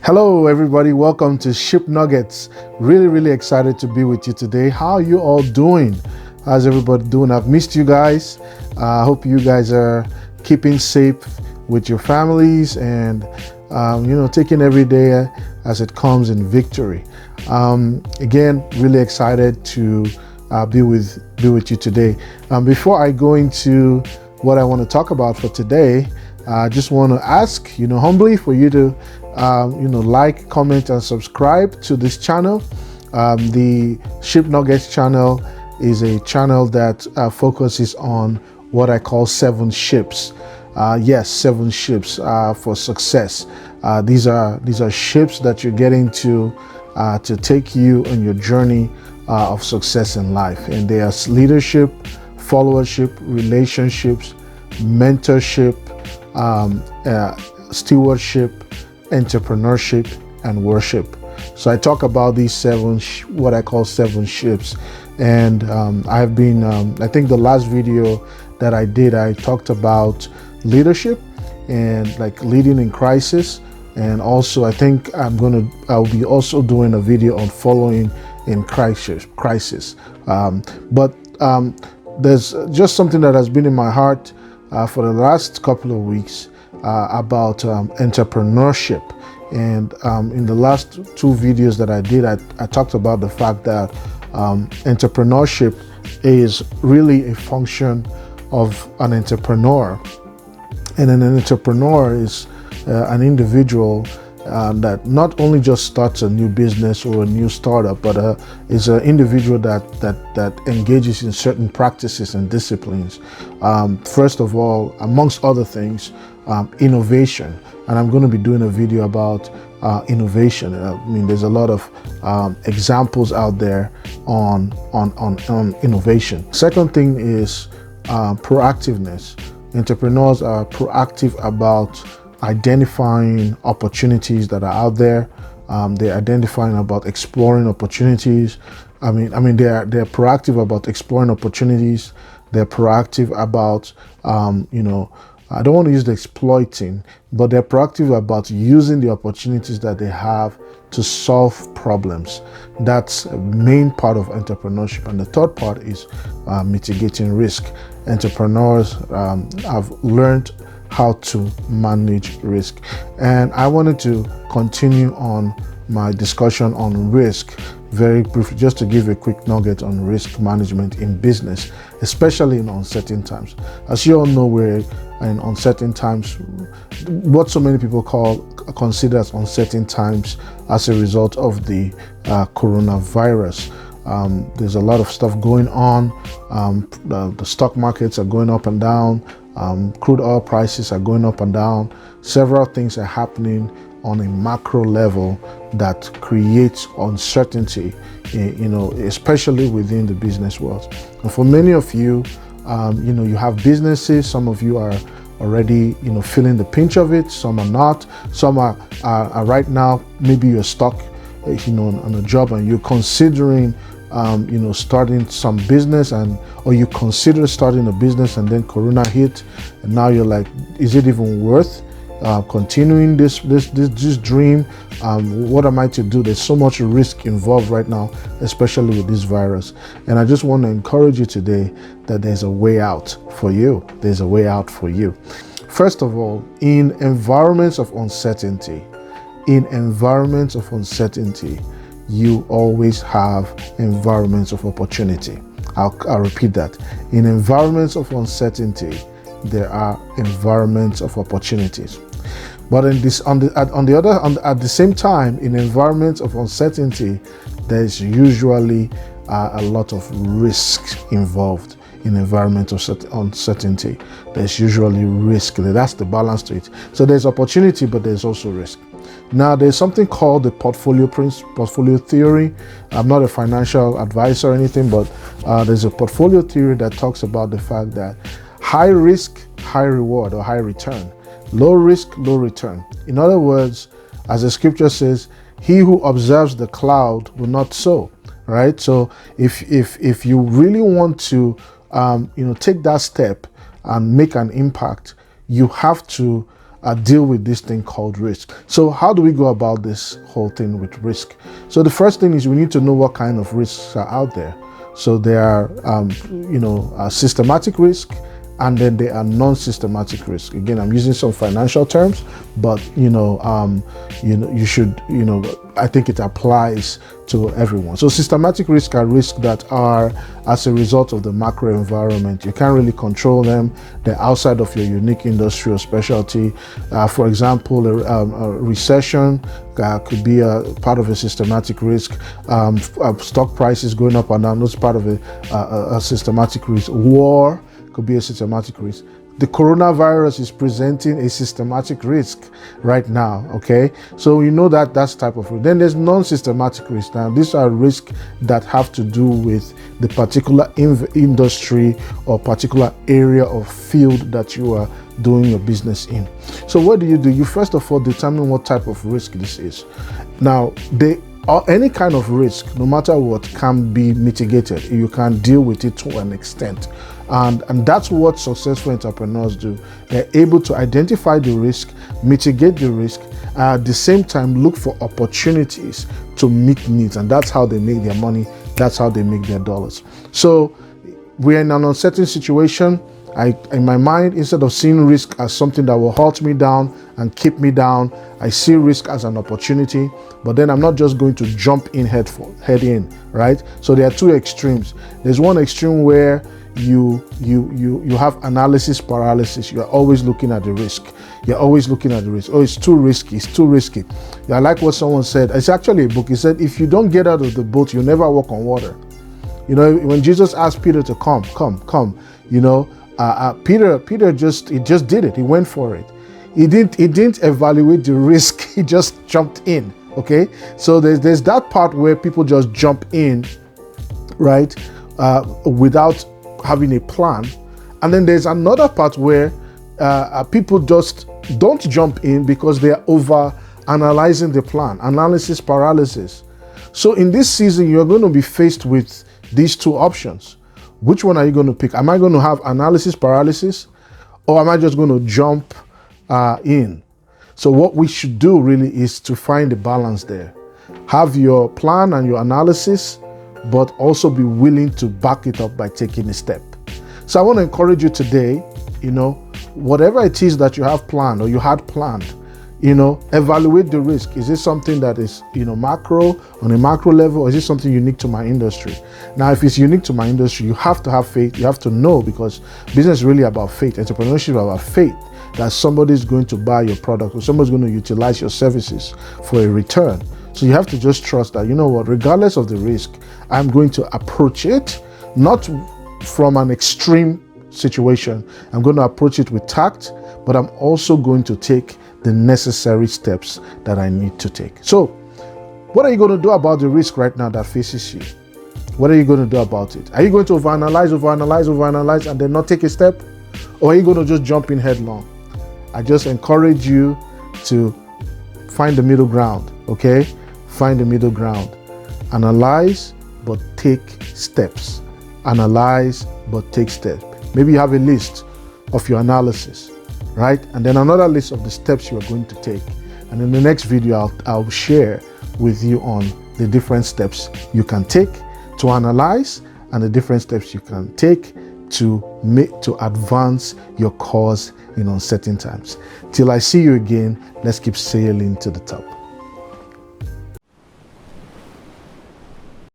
Hello, everybody. Welcome to Ship Nuggets. Really excited to be with you today. How are you all doing? How's everybody doing? I've missed you guys. I hope you guys are keeping safe with your families and, taking every day as it comes in victory. Again, really excited to be with you today. Before I go into what I want to talk about for today, I just want to ask, humbly for you to, like, comment, and subscribe to this channel. The Ship Nuggets channel is a channel that focuses on what I call 7 ships. Yes, 7 ships for success. These are ships that you're getting to take you on your journey of success in life, and they are leadership, followership, relationships, mentorship, stewardship, entrepreneurship, and worship. So I talk about these 7 what I call 7 ships, and I've been I think the last video that I did, I talked about leadership and like leading in crisis, and also I think I'll be also doing a video on following in crisis. But there's just something that has been in my heart for the last couple of weeks about entrepreneurship. And in the last 2 videos that I did, I talked about the fact that entrepreneurship is really a function of an entrepreneur. And an entrepreneur is an individual that not only just starts a new business or a new startup, but is an individual that engages in certain practices and disciplines. First of all, amongst other things, innovation. And I'm going to be doing a video about innovation. I mean, there's a lot of examples out there on innovation. Second thing is proactiveness. Entrepreneurs are proactive about identifying opportunities that are out there. They're identifying about exploring opportunities. I mean, they're proactive about exploring opportunities. They're proactive about, I don't want to use the exploiting, but they're proactive about using the opportunities that they have to solve problems. That's a main part of entrepreneurship. And the third part is mitigating risk. Entrepreneurs have learned how to manage risk. And I wanted to continue on my discussion on risk very briefly, just to give a quick nugget on risk management in business, especially in uncertain times. As you all know, we're in uncertain times, what so many people consider as uncertain times as a result of the coronavirus. There's a lot of stuff going on. The stock markets are going up and down. Crude oil prices are going up and down. Several things are happening on a macro level that creates uncertainty, especially within the business world. And for many of you, you have businesses. Some of you are already, feeling the pinch of it. Some are not. Some are right now, maybe you're stuck, on a job and you're considering starting some business, or you consider starting a business and then Corona hit, and now you're like, is it even worth continuing this dream? What am I to do? There's so much risk involved right now, especially with this virus. And I just want to encourage you today that there's a way out for you. There's a way out for you. First of all, in environments of uncertainty, you always have environments of opportunity. I'll repeat that. In environments of uncertainty, there are environments of opportunities. But at the same time, in environments of uncertainty, there's usually a lot of risk involved. In environment of uncertainty, there's usually risk. That's the balance to it. So there's opportunity, but there's also risk. Now, there's something called the portfolio theory. I'm not a financial advisor or anything, but there's a portfolio theory that talks about the fact that high risk, high reward, or high return. Low risk, low return. In other words, as the scripture says, he who observes the cloud will not sow. Right? So if you really want to take that step and make an impact, you have to deal with this thing called risk. So how do we go about this whole thing with risk? So the first thing is we need to know what kind of risks are out there. So there are, systematic risk, and then there are non-systematic risk. Again, I'm using some financial terms, but you should, I think it applies to everyone. So systematic risk are risks that are as a result of the macro environment. You can't really control them. They're outside of your unique industry or specialty. For example, a recession could be a part of a systematic risk. Stock prices going up and down, that's part of a systematic risk. War could be a systematic risk. The coronavirus is presenting a systematic risk right now, okay? So you know that's type of risk. Then there's non-systematic risk. Now, these are risks that have to do with the particular industry or particular area or field that you are doing your business in. So what do? You first of all determine what type of risk this is. Now, any kind of risk, no matter what, can be mitigated. You can deal with it to an extent. And that's what successful entrepreneurs do. They're able to identify the risk, mitigate the risk, at the same time look for opportunities to meet needs. And that's how they make their money. That's how they make their dollars. So we're in an uncertain situation. In my mind, instead of seeing risk as something that will halt me down and keep me down, I see risk as an opportunity. But then I'm not just going to jump in head in, right? So there are two extremes. There's one extreme where you have analysis paralysis. You're always looking at the risk. You're always looking at the risk. Oh, it's too risky. It's too risky. I like what someone said. It's actually a book. He said, if you don't get out of the boat, you'll never walk on water. When Jesus asked Peter to come, Peter just did it. He went for it. He didn't evaluate the risk. He just jumped in. Okay, so there's that part where people just jump in, right, without having a plan, and then there's another part where people just don't jump in because they are over analyzing the plan. Analysis paralysis. So in this season, you're going to be faced with these two options. Which one are you going to pick? Am I going to have analysis paralysis, or am I just going to jump in? So what we should do really is to find a balance there. Have your plan and your analysis, but also be willing to back it up by taking a step. So I want to encourage you today, whatever it is that you have planned or you had planned, evaluate the risk. Is this something that is, macro, on a macro level, or is it something unique to my industry? Now, if it's unique to my industry, you have to have faith. You have to know, because business is really about faith. Entrepreneurship is about faith that somebody's going to buy your product or somebody's going to utilize your services for a return. So you have to just trust that, regardless of the risk, I'm going to approach it, not from an extreme situation. I'm going to approach it with tact, but I'm also going to take the necessary steps that I need to take. So what are you going to do about the risk right now that faces you? What are you going to do about it? Are you going to overanalyze, and then not take a step? Or are you going to just jump in headlong? I just encourage you to find the middle ground, okay? Find the middle ground. Analyze, but take steps. Analyze, but take steps. Maybe you have a list of your analysis, right? And then another list of the steps you are going to take. And in the next video, I'll share with you on the different steps you can take to analyze and the different steps you can take to advance your cause in uncertain times. Till I see you again, let's keep sailing to the top.